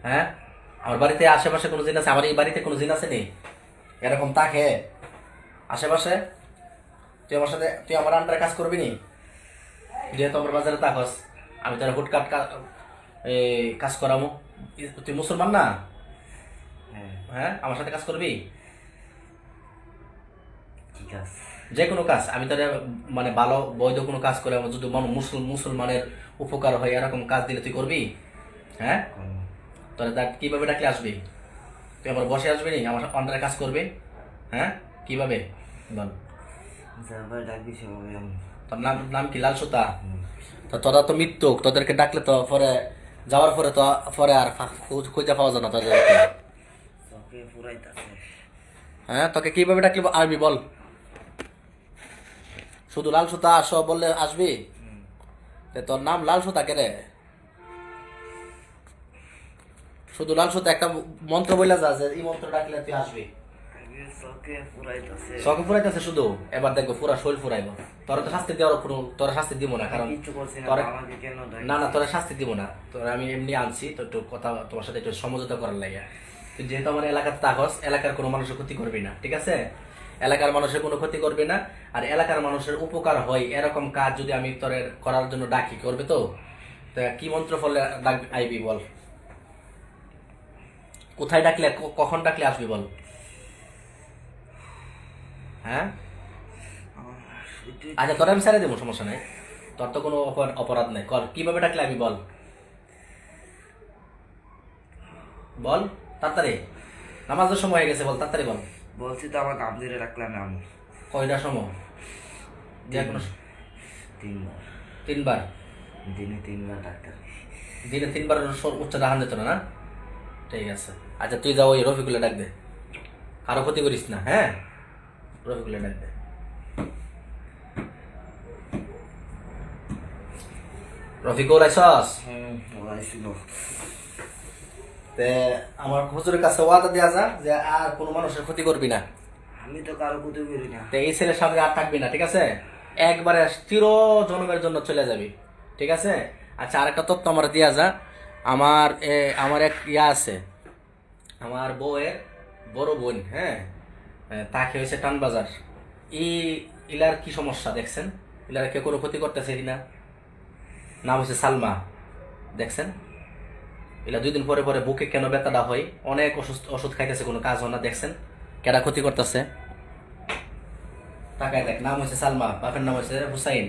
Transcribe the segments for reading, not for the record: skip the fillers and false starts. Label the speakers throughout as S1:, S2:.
S1: হ্যাঁ, আমার বাড়িতে আশেপাশে কোনো জিন আছে? আমার এই বাড়িতে কোনো জিন আছে নি এরকম তাকে আশেপাশে? তুই আমার সাথে, তুই আমার আন্ডারে কাজ করবি নি? যেহেতু আমার বাজারে তাকস, আমি তোর হুটকাট এই কাজ করামো। তুই মুসলমান না? হ্যাঁ, আমার সাথে কাজ করবি?
S2: ঠিক আছে।
S1: যে কোনো কাজ আমি তোর মানে ভালো বৈধ কোনো কাজ করে আমার যদি মুসলমানের উপকার হয় এরকম কাজ দিলে তুই করবি? হ্যাঁ, তোর কিভাবে ডাকলে আসবি? তুই আমার বসে আসবি নি, আমার আন্ডারে কাজ করবি? হ্যাঁ, কিভাবে বল?
S2: যেভাবে ডাকবি সেভাবে আমি।
S1: তোর নাম নাম কি? লাল সুতা? তো তোরা তো মৃত্যু, তোদেরকে ডাকলে তো পরে যাওয়ার পরে তো পরে আর খুঁজে পাওয়া যায় না তোদেরকে।
S2: চোখে ফুরাইতাছে।
S1: হ্যাঁ, তোকে কিভাবে ডাকলে আসবি বল? শুধু লাল সুতা আসো বললে আসবি? তোর নাম লাল সুতা কে রে? শুধু লাল সুতা একটা মন্ত্র বইলা যা যে এই মন্ত্র ডাকলে তুই আসবি।
S2: চোখে ফুরাইতাছে।
S1: চোখে ফুরাইতেছে শুধু, এবার দেখবো পুরা শরীর ফুরাইব। তোর তো শাস্তি দেওয়ার কোনো, তোর শাস্তি দিব না, কারণ
S2: কিছু করছি না, আমাকে কেন ডাকবি?
S1: না না, তোর শাস্তি দিব না, তোর আমি এমনি আনছি তো একটু কথা তোমার সাথে একটু সমঝোতা করার লাগে। তুই যেহেতু আমার এলাকার তাকস, এলাকার কোনো মানুষের ক্ষতি করবি না, ঠিক আছে? এলাকার মানুষের কোনো ক্ষতি করবি না, আর এলাকার মানুষের উপকার হয় এরকম কাজ যদি আমি তোর করার জন্য ডাকি, করবে তো? তা কি মন্ত্র ফলে আইবি বল? কোথায় ডাকলে, কখন ডাকলে আসবি বল? হ্যাঁ, আচ্ছা তোর আমি ছেড়ে দেবো, সমস্যা নাই, তোর তো কোনো অপরাধ নাই। কর, কিভাবে ডাকলে আমি বল? বল তাড়াতাড়ি, নামাজের সময় হয়ে গেছে, বল তাড়াতাড়ি বল।
S2: বলছি তো আমার নাম ধরে রাখলাম আমি।
S1: কয়টার সময়? যে কোনো
S2: 3বার।
S1: 3বার?
S2: দিনে 3বার ডাক্তার।
S1: দিনে 3বার উচ্চ দাহান দিত না? ঠিক আছে, আচ্ছা তুই যাও ওই রফিকুলে ডাক দে, কারো ক্ষতি করিস না। হ্যাঁ, রফিকুলে ডাক দে। রফিকুল আইসস?
S2: বলাইছিল।
S1: তে আমার হুজুরের কাছে ওয়াদা দেওয়া যা যে আর কোনো মানুষের ক্ষতি করবি না।
S2: আমি তো কারো ক্ষতি করি না।
S1: তো এই ছেলের সামনে আর থাকবি না, ঠিক আছে? একবারে চির জন্মের জন্য চলে যাবি, ঠিক আছে? আচ্ছা, আরেকটা তথ্য আমার দিয়া যা। আমার এক ইয়া আছে, আমার বউয়ের বড় বোন, হ্যাঁ, তাকে হয়েছে টানবাজার। ইলার কি সমস্যা দেখছেন? ইলার কেউ কোনো ক্ষতি করতেছে কিনা? নাম হচ্ছে সালমা, দেখছেন? এলা 2 দিন পরে পরে বুকে কেন ব্যথাটা হয়, অনেক ওষুধ খাইতেছে, কোনো কাজ হয় না, দেখছেন? কেডা ক্ষতি করতেছে? তাকায় দেখ, নাম হয়েছে সালমা, বাপের নাম হয়েছে হুসাইন,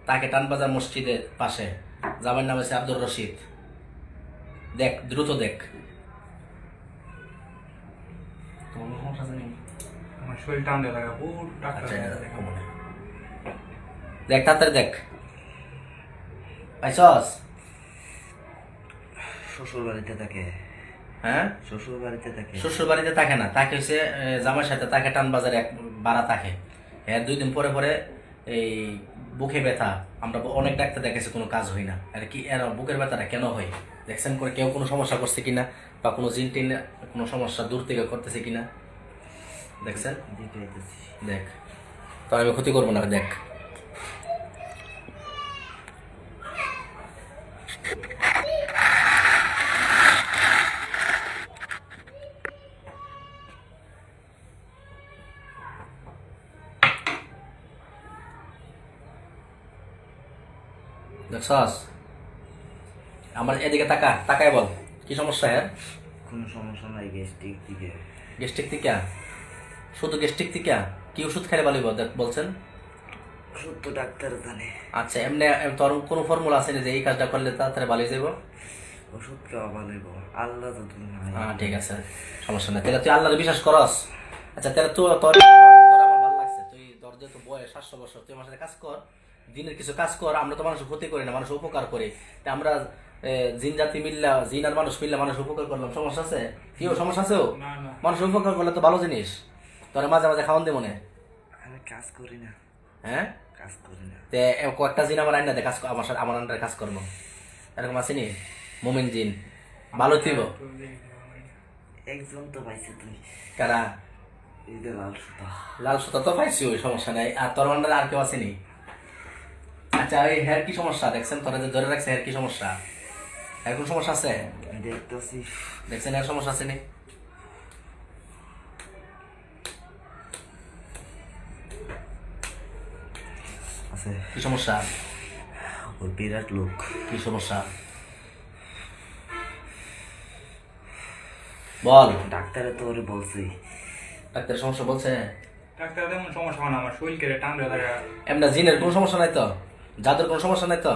S1: তাকে টানবাজার মসজিদের পাশে, জামাইয়ের নাম হয়েছে আব্দুর রশিদ। দেখ, দ্রুত দেখ।
S3: আমার শরীর টান দিয়ে লাগা ডাক্তার
S1: আচ্ছা, এটা দেখ, দেখ তাড়াতাড়ি দেখ। পাইছস?
S2: শ্বশুর বাড়িতে থাকে।
S1: হ্যাঁ,
S2: শ্বশুর বাড়িতে থাকে।
S1: শ্বশুর বাড়িতে থাকে না, তাকে হচ্ছে জামাইয়ের সাথে, তাকে টানবাজারে এক বাড়া থাকে। হ্যাঁ, 2 দিন পরে পরে এই বুকে ব্যথা, আমরা অনেক ডাক্তার দেখেছি, কোনো কাজ হয় না। আর কি এর বুকের ব্যথাটা কেন হয় দেখছেন? করে কেউ কোনো সমস্যা করছে কিনা, বা কোনো জিন টিন কোনো সমস্যা দূর থেকে করতেছে কিনা, দেখছেন?
S2: দেখাইতেছি।
S1: দেখ, তো আমি ক্ষতি করবো না, দেখ। দেখছস? আমার এদিকে তাকায় বল, কি সমস্যা? হ্যাঁ,
S2: কোনো সমস্যা নাই, গ্যাস্ট্রিক দিকে।
S1: গ্যাস্ট্রিক থেকে? শুধু গ্যাস্ট্রিক থেকে? কি ওষুধ খাইলে ভালো বলছেন?
S2: ওষুধ তো ডাক্তার জানে।
S1: আচ্ছা, এমনি তোর কোনো ফর্মুলা আছে না যে এই কাজটা করলে তাড়াতাড়ি ভালো হয়ে যাবো?
S2: ওষুধ খাওয়া ভালো হইব, আল্লাহ তো তুমি নাই।
S1: ঠিক আছে, সমস্যা নাই। তাহলে তুই আল্লাহর বিশ্বাস করস? আচ্ছা, তাহলে তোর আমার ভালো লাগছে, তুই তোর যেহেতু বয়স 700 বছর, তুই আমার সাথে কাজ কর, দিনের কিছু কাজ কর। আমরা তো মানুষের ক্ষতি করি না, মানুষের উপকার করি। তা আমরা জিন জাতি মিললা, জিন আর মানুষ মিললে মানুষের উপকার করলাম, সমস্যা আছে? কি সমস্যা আছে?
S3: না না,
S1: মানুষের উপকার করলে তো ভালো জিনিস, তোর মাঝে মাঝে খাওয়ান দে মনে।
S2: আমি কাজ করি না।
S1: হ্যাঁ,
S2: কাজ করি না।
S1: তে কয়েকটা জিন আমার আইনা দে, কাজ আমার সাথে, আমার আন্ডারে কাজ করবো, এরকম আসেনি? মোমেন জিন ভালো থিব।
S2: একজন তো পাইছে তুই।
S1: কারা?
S2: এই যে লাল সুতা।
S1: লাল সুতা তো পাইছি, ওই সমস্যা নাই। আর তোর আন্ডারে আর কেউ আসেনি? আচ্ছা, এই হেয়ার কি সমস্যা দেখছেন? তোরা যে ধরে রাখছে, হেয়ার কি সমস্যা? এর কোনো সমস্যা আছে?
S2: দেখতেছি।
S1: দেখছেন এর সমস্যা আছে নি?
S2: আছে।
S1: কি সমস্যা?
S2: ওর বিরাট লোক।
S1: কি সমস্যা বল।
S2: ডাক্তারে তো ওরে বলছি।
S1: ডাক্তার সমস্যা বলছে?
S3: ডাক্তার তেমন সমস্যা হয় না, আমার শরীর কেটে টান দেওয়া লাগে।
S1: এমনি জিনের কোনো সমস্যা নাই তো? জাদুর কোনো সমস্যা নাই তো?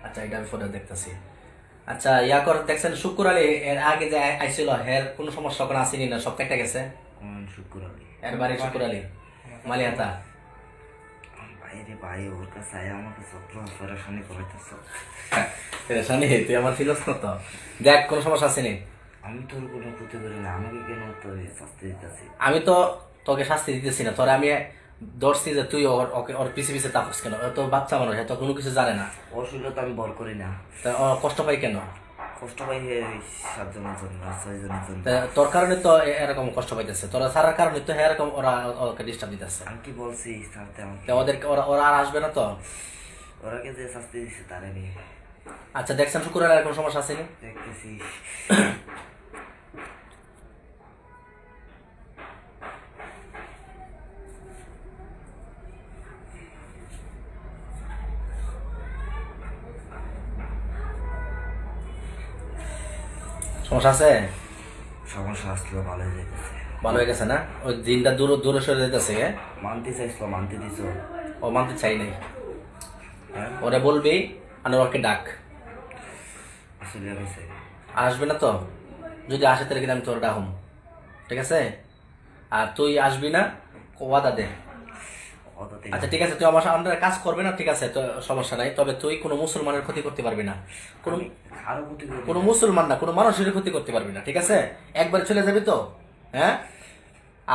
S1: আচ্ছা এটা আমি ফটো দেখতেছি। আচ্ছা ইয়া কর, দেখছেন শুক্র আলী এর আগে যে আইছিল হের কোনো সমস্যা কোনো আসেনি না, সব কেটে গেছে?
S2: শুক্রবারে
S1: এর বাড়ি শুক্র আলী মালিয়াতা।
S2: বাইরে ভাই ওর কাছে আয় আমাকে চক্র পরেশানি করাইতেছ।
S1: শানি তুই আমার ফিলস না তো? দেখ কোনো সমস্যা আসেনি।
S2: আমি তোর কোনো ক্ষতি করি না, আমাকে কেন তোর শাস্তি দিতেছি?
S1: আমি তো তোকে শাস্তি দিতেছি না, তোরা আমি ধরছি যে তুই ওর পিছে পিছে তাপস কেন? ও তো বাচ্চা মানুষ, তো কোনো কিছু জানে না,
S2: অসুবিধা তো আমি বর করি না।
S1: তা ও কষ্ট পাই কেন?
S2: কষ্ট পাই 7 জনের জন্য, 6 জনের জন্য।
S1: তা তোর কারণে তো এরকম কষ্ট পাইতেছে, তোরা সারার কারণে তো এরকম ওরা ওকে ডিস্টার্ব দিতেছে।
S2: আমি কি বলছি সাথে আমাকে?
S1: তা ওদেরকে ওরা ওরা আর আসবে না তো?
S2: ওরাকে যে শাস্তি দিচ্ছে তারে নিয়ে
S1: আচ্ছা দেখছেন শুক্রবার আর কোনো সমস্যা আসেনি?
S2: দেখতেছি।
S1: সমস্যা আছে?
S2: সমস্যা আসলো ভালো হয়ে যেতেছে।
S1: ভালো হয়ে গেছে না? ওই দিনটা দূরে দূরে সরে যেতেছে।
S2: মানতে চাইছিল, মানতে দিছ।
S1: ও মানতে চাই নাই।
S2: হ্যাঁ
S1: ওরে বলবি আর ওকে ডাক।
S2: আসলে গেছে।
S1: আর আসবে না তো? যদি আসে তাহলে কিন্তু আমি তোর ডাকুম, ঠিক আছে? আর তুই আসবি না, ওয়াদা দে।
S2: অততে
S1: আচ্ছা ঠিক আছে, তুই আমার আন্ডারে কাজ করবে না, ঠিক আছে, তো সমস্যা নাই। তবে তুই কোনো মুসলমানের ক্ষতি করতে পারবি না, কোনো
S2: আরো ক্ষতি করি।
S1: কোনো মুসলমান না, কোনো মানুষের ক্ষতি করতে পারবি না, ঠিক আছে? একবার চলে যাবি তো, হ্যাঁ?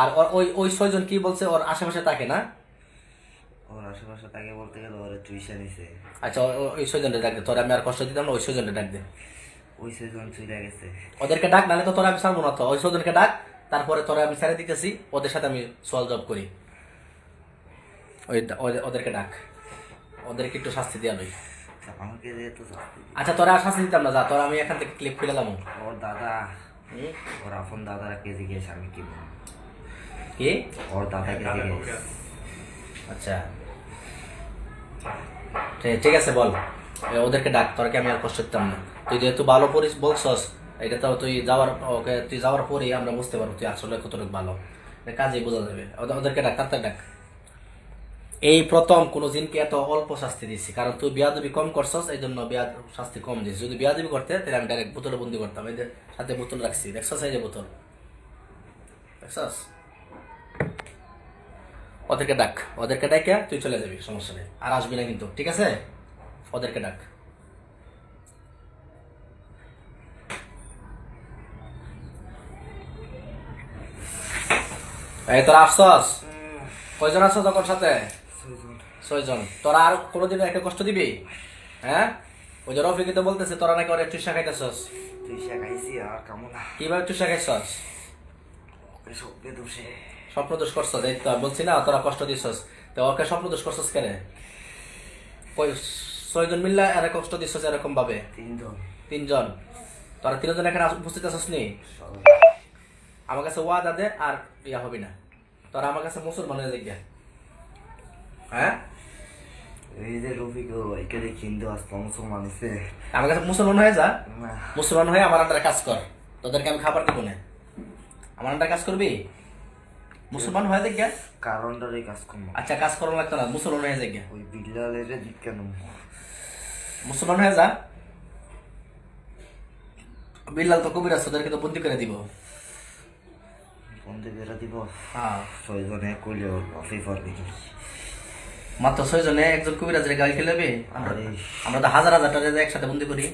S1: আর ওই ওই 6 জন কি বলছে ওর আশেপাশে তাকে না?
S2: ওর আশেপাশে তাকে বলতে গেলে ওরা চুইসা নিছে।
S1: আচ্ছা ওই 6 জনের ডাক দে, তোর আমি আর কষ্ট দিতাম না, ওই 6 জনের ডাক দে।
S2: ওই 6 জন চুইলা গেছে।
S1: ওদেরকে ডাক, নাহলে তো তোরা আমি ছাড়বো না তো। ওই 6 জনকে ডাক, তারপরে তোরা আমি ছেড়ে দিতেছি, ওদের সাথে আমি সলভ জব করি। ওদেরকে ডাক, ওদেরকে একটু শাস্তি দেওয়া লই।
S2: আমাকে যে তো শাস্তি দিছে।
S1: আচ্ছা তোরা আর শাস্তি দিতাম না, যা তোরা আমি এখান থেকে ক্লিপ খুলে দাম।
S2: ওর দাদা, ওর আপন দাদারা কে জিজ্ঞেস আমি কি বলবো?
S1: কি?
S2: ওর দাদাকে জিজ্ঞেস।
S1: আচ্ছা ঠিক আছে বল, ওদেরকে ডাক, তোরকে আমি আর কষ্ট দিতাম না। তুই যেহেতু ভালো পড়িস বলছস, এটা তো তুই যাওয়ার পরেই আমরা বুঝতে পারবো তুই আসলে কতটুকু ভালো, কাজে বোঝা যাবে। ওদেরকে ডাক, তাড়াতাড়ি ডাক। এই প্রথম কোনো জিনকে এত অল্প শাস্তি দিচ্ছি, কারণ তুই বিয়াদবি কম করছস, এই জন্য শাস্তি কম দিচ্ছি। যদি বিয়াদবি করতে তাহলে আমি ডাইরেক্ট বোতলে বন্দি করতাম। এই যে সাথে বোতল রাখছি, দেখছস? এই যে বোতল দেখছস? ওদেরকে ডাক, ওদেরকে ডাকে তুই চলে যাবি, সমস্যা নেই। আর আসবি না কিন্তু, ঠিক আছে? ওদেরকে ডাক। এই তোরা আসছস? কয়জন আসছো তখন সাথে? 6 জন। তোরা আর কোনোদিন একটা কষ্ট দিবি? হ্যাঁ? ওই যে রফিকে তো বলতেছে তোরা নাকি অনেক চুষা খাইতেছস।
S2: চুইসা খাইছি আর কামো না।
S1: কিভাবে চুষা খাইছস?
S2: ওকে সবকে দোষে।
S1: স্বপ্ন দোষ করছস, এই তো বলছি না তোরা কষ্ট দিছস। তো ওকে স্বপ্ন দোষ করছস কেন? 6 জন মিল্লা আর কষ্ট দিছস এরকম ভাবে?
S2: 3 জন।
S1: 3 জন। তোরা 3 জন এখানে উপস্থিত আছস নি? আমার কাছে ওয়াদা দে আর ইয়া হবি না। তোরা আমার কাছে মুসলমান হয়ে যাবি। হ্যাঁ?
S2: এই যে রফিক ওইকে দেখি হিন্দু আসলাম মুসলমান আছে।
S1: আমার কাছে মুসলমান হয়ে যা,
S2: না
S1: মুসলমান হয়ে আমার আন্ডারে কাজ কর, তোদেরকে আমি খাবার দিব না। আমার আন্ডারে কাজ করবি, মুসলমান হয়ে দেখ।
S2: কারণটারে কাজ করবো।
S1: আচ্ছা কাজ করানো লাগতো না, মুসলমান হয়ে যাক।
S2: ওই বিল্লালের দিক কেন?
S1: মুসলমান হয়ে যা। বিল্লাল তো কবিরাজ, তোদেরকে তো বন্দি করে দিব।
S2: বন্ধে বেড়া দিব।
S1: হ্যাঁ
S2: 6 জনে কইলে ওর বাপে পারবে কি?
S1: মাত্র 6 জনে একজন কবিরাজের গাল খেলাবে?
S2: আরে
S1: আমরা তো হাজার হাজার টাকা একসাথে বন্দি করি।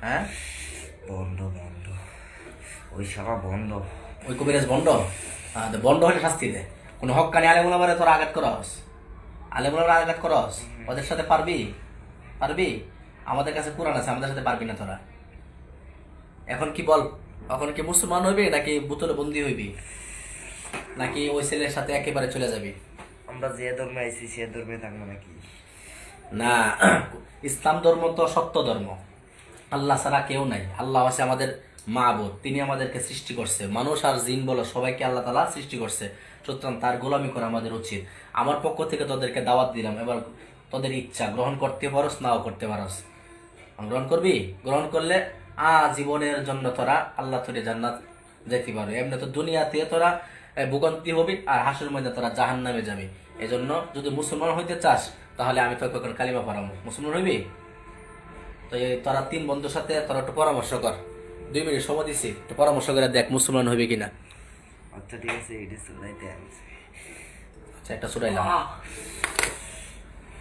S1: হ্যাঁ
S2: বন্ধ বন্ধ, ওই সারা বন্ধ।
S1: ওই কবিরাজ বন্ড? হ্যাঁ তো বন্ড হলে শাস্তি দে। কোনো হক্কানি আলেমুলাবারে তোরা আঘাত করস, আলেমুলাবারে আঘাত করস, ওদের সাথে পারবি? পারবি? আমাদের কাছে কোরআন আছে, আমাদের সাথে পারবি না তোরা। এখন কি বল, এখন কি মুসলমান হইবি নাকি বোতলে বন্দি হইবি, নাকি ওই ছেলের সাথে একেবারে চলে যাবি?
S2: আমরা যে ধর্মে আইছি সে ধর্মে থাকবো নাকি?
S1: না, ইসলাম ধর্ম তো সত্য ধর্ম। আল্লাহ ছাড়া কেউ নাই। আল্লাহ আছে আমাদের মাবুদ, তিনি আমাদেরকে সৃষ্টি করছে। মানুষ আর জিন বলো সবাইকে আল্লাহ তাআলা সৃষ্টি করছে, সুতরাং তার গোলামি করা আমাদের উচিত। আমার পক্ষ থেকে তোদেরকে দাওয়াত দিলাম, এবার তোদের ইচ্ছা গ্রহণ করতে পারোস নাও করতে পারোস। গ্রহণ করবি? গ্রহণ করলে জীবনের জন্য তোরা আল্লাহ তোরে জান্নাত যেতে পারবে। এমনি তো দুনিয়াতে তোরা ভোগান্তি হবি, আর হাসুর মধ্যে তোরা জাহান্নামে যাবি। এই জন্য যদি মুসলমান হইতে চাস তাহলে আমি তোকে এখন কালিমা পড়াবো, মুসলমান হইবি? তো এই তোরা 3 বন্ধুর সাথে তোরা একটু পরামর্শ কর, 2 মিনিট সময় দিছি, একটু পরামর্শ করে দেখ মুসলমান হইবে কিনা।
S2: আচ্ছা ঠিক আছে, এটা চলাইতে আমি
S1: আচ্ছা, একটা ছুটাইলাম।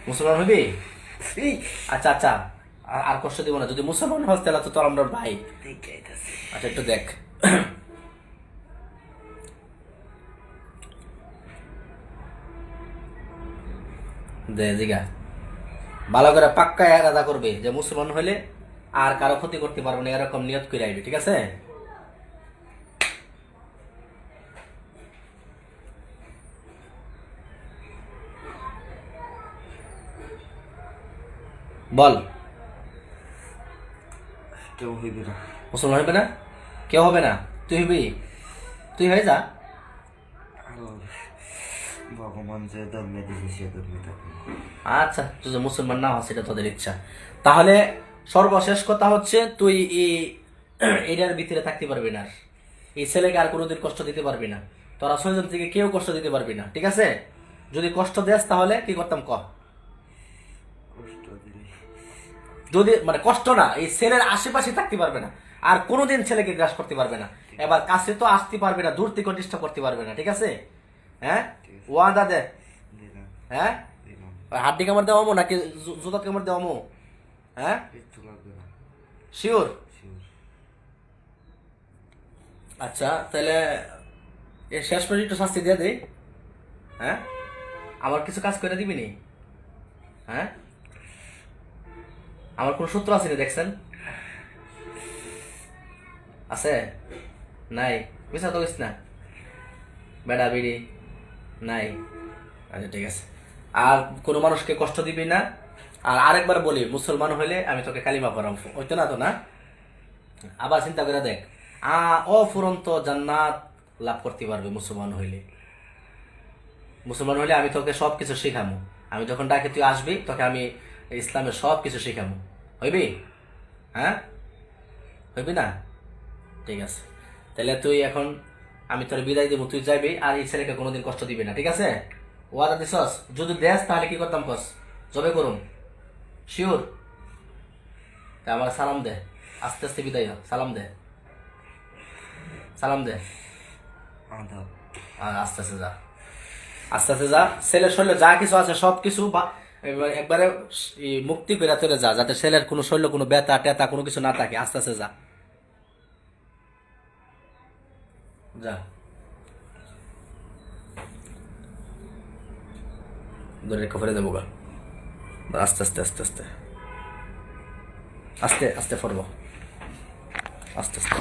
S1: মুসলমান হইবি? আচ্ছা আচ্ছা, আর কষ্ট দিব না। যদি মুসলমান হস তাহলে তো তোর আমরা ভাই।
S2: দেখে আইতাছি।
S1: আচ্ছা, একটু দেখ। দে জিগা ভালো করে পাক্কা এরাদা করবে যে মুসলমান হইলে আর কারো ক্ষতি করতে পারবো না, এরকম নিয়ত করে আইবি, ঠিক আছে? বল।
S2: কেউ হইবে না।
S1: মুসলমান হইবে না? কেউ হবে না? তুই হইবি? তুই হয়ে যা।
S2: আরো ভগবান যে ধর্মে দিয়েছে সে ধর্মে থাকবে।
S1: আচ্ছা, তুই যে মুসলমান না হস সেটা তোদের ইচ্ছা। তাহলে সর্বশেষ কথা হচ্ছে তুই এটার ভিতরে থাকতে পারবি না। এই ছেলেকে আর কোনোদিন কষ্ট দিতে পারবি না। তোরা 6 জন থেকে কেউ কষ্ট দিতে পারবি না, ঠিক আছে? যদি কষ্ট দেস তাহলে কি করতাম ক?
S2: কষ্ট দিলে
S1: যদি মানে কষ্ট না, এই ছেলের আশেপাশে থাকতে পারবে না, আর কোনোদিন ছেলেকে গ্রাস করতে পারবে না। এবার কাছে তো আসতে পারবে না, দূর থেকে ডিস্টার্ব করতে পারবে না, ঠিক আছে? হ্যাঁ, ওয়াদা দে।
S2: দিলাম
S1: হ্যাঁ,
S2: দিলাম।
S1: হাড্ডি কামড় দেওয়ামো নাকি জুতা কামড় দেওয়ামো? হ্যাঁ,
S2: কিচ্ছু লাগবে না।
S1: শিওর?
S2: শিওর।
S1: আচ্ছা, তাহলে এর শেষ পর্যন্ত একটু শাস্তি দিয়ে দেই। হ্যাঁ, আমার কিছু কাজ করে দিবি নি? হ্যাঁ, আমার কোন সূত্র আছে নি দেখছেন? আছে? নাই? বুঝা তো না বেড়া বিড়ি নাই? আচ্ছা ঠিক আছে। আর কোনো মানুষকে কষ্ট দিবি না। আর আরেকবার বলি, মুসলমান হইলে আমি তোকে কালিমা পড়াবো, হইতো না তো? না, আবার চিন্তা করে দেখ, অফুরন্ত জান্নাত লাভ করতে পারবে মুসলমান হইলে। মুসলমান হইলে আমি তোকে সবকিছু শিখামো। আমি যখন ডাকে তুই আসবি, তোকে আমি ইসলামের সবকিছু শিখামো। হইবি? হ্যাঁ, হইবি না? ঠিক আছে, তাহলে তুই এখন আমি তোর বিদায় দিব, তুই যাবি, আর এই ছেলেকে কোনোদিন কষ্ট দিবি না, ঠিক আছে? ওয়াদা দিছস? যদি দেস তাহলে কি করতাম কস? জবে করুন। শিওর? তা আমার সালাম দে, আস্তে আস্তে বিদায় হ। সালাম দে, সালাম দে।
S2: আদাব।
S1: আর আস্তে আস্তে যা, আস্তে আস্তে যা। ছেলের শরীরে যা কিছু আছে সব কিছু একবারে মুক্তি করে চলে যা, যাতে ছেলের কোনো শরীরে কোনো ব্যথা টেতা কোনো কিছু না থাকে। আস্তে আস্তে যা, যা। ধরে কফরে দেবো গা। আস্তে আস্তে আস্তে আস্তে আস্তে আস্তে ফরবো, আস্তে আস্তে।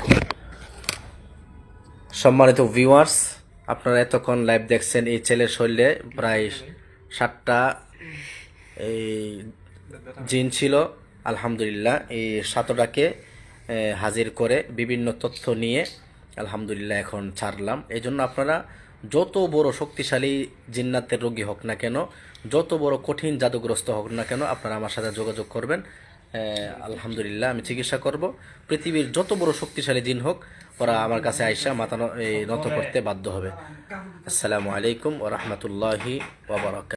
S1: সম্মানিত ভিউয়ার্স, আপনারা এতক্ষণ লাইভ দেখছেন। এই ছেলের শরীরে প্রায় 7টা এই জিন ছিল। আলহামদুলিল্লাহ এই 7টাকে হাজির করে বিভিন্ন তথ্য নিয়ে আলহামদুলিল্লাহ এখন ছাড়লাম। এই জন্য আপনারা যত বড় শক্তিশালী জিন্নাতের রোগী হোক না কেন, যত বড় কঠিন জাদুগ্রস্ত হোক না কেন, আপনারা আমার সাথে যোগাযোগ করবেন। আলহামদুলিল্লাহ আমি চিকিৎসা করব। পৃথিবীর যত বড় শক্তিশালী জিন হোক, ওরা আমার কাছে আইসা মাথা নত করতে বাধ্য হবে। আসসালামু আলাইকুম ওয়া রাহমাতুল্লাহি ওয়া বারাকাতুহু।